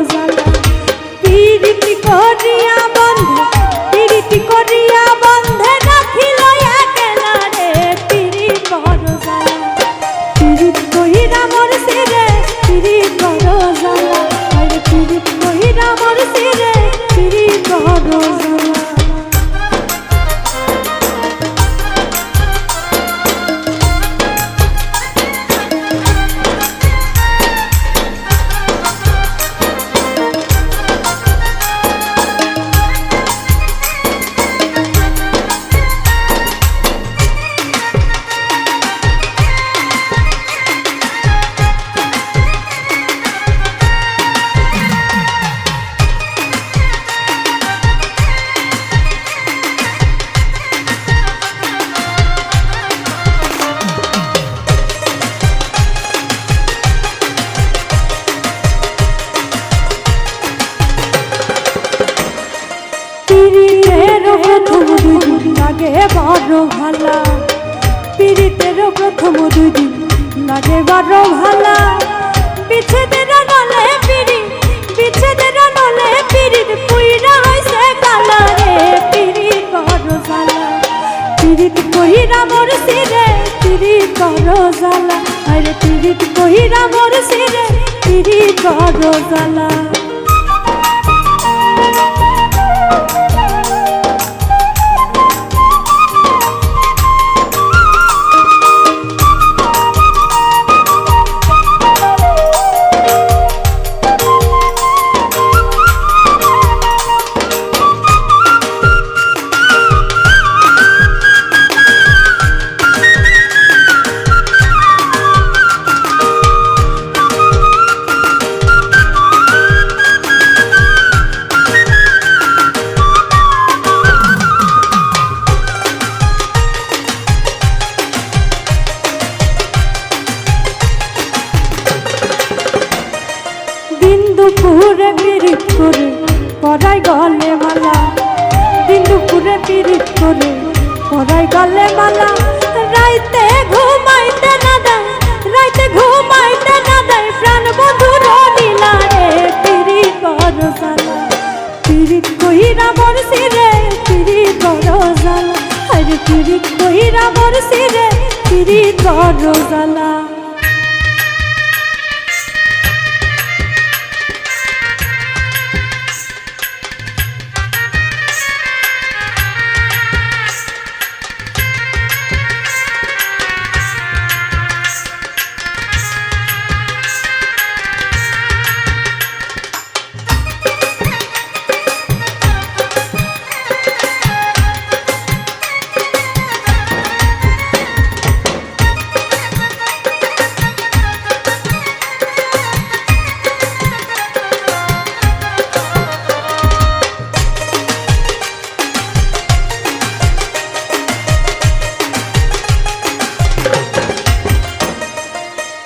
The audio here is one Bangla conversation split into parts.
জ্বালা পিরিতি করিয়া বন্ধে পিরিতি করিয়া বন্ধে রাখিল একলা রে পিরিত বড় জ্বালা পিরিত কইরা মরছি রে পিরিত বড় জ্বালা আরে পিরিত কইরা মরছি রে পিরিত বড় জ্বালা লাগে বড় ভালা পিরিতের প্রথম দুদিন লাগে বড় ভালা বিচ্ছেদের নলে পিরি বিচ্ছেদের নলে পিরিত পুইরা হইছে কালা রে পিরিত বড় জ্বালা পিরিত কইরা মরছি রে পিরিত বড় জ্বালা আরে পিরিত কইরা মরছি রে পিরিত বড় জ্বালা দুপুরে পিরিত করে পড়াই গলে মালা দিন দুপুরে পিরিত করে পড়াই গলে মালা রাইতে ঘুমাইতে না দেয় রাইতে ঘুমাইতে না দেয় প্রাণ বন্ধুর নীলা রে পিরিত বড় জ্বালা পিরিত কইরা মরছি রে পিরিত বড় জ্বালা আরে পিরিত কইরা মরছি রে পিরিত বড় জ্বালা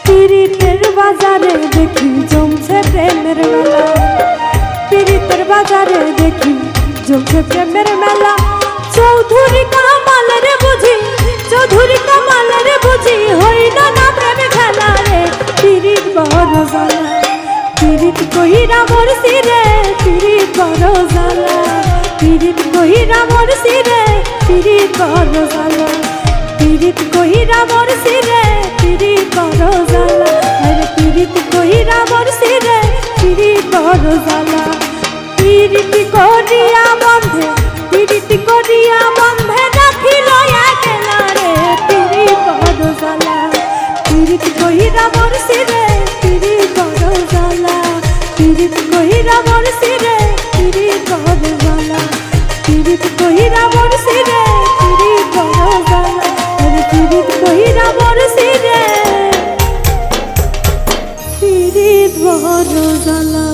পিরিতের বাজারে দেখি জমছে প্রেমের মেলা পিরিতের বাজারে দেখি জমছে প্রেমের মেলা চৌধুরী কামাল রে বুঝি চৌধুরী কামাল রে বুঝি হইল না প্রেম খেলা রে পিরিত বড় জ্বালা পিরিত কইরা মরছি রে পিরিত বড় জ্বালা পিরিত কইরা মরছি রে পিরিত বড় জ্বালা পিরিত কইরা মরছি রে পিরিত বড় জ্বালা আরে পিরিত কইরা মরছি রে পিরিত বড় জ্বালা পিরিতি করিয়া বন্ধে পিরিতি করিয়া বন্ধে রাখিল একলা রে পিরিত বড় জ্বালা পিরিত কইরা মরছি রে পিরিত বড় জ্বালা পিরিত কইরা মরছি রে পিরিত বড় জ্বালা পিরিত কইরা মরছি রে পিরিত বড় জ্বালা আরে পিরিত কইরা মরছি রে পিরিত বড় জ্বালা।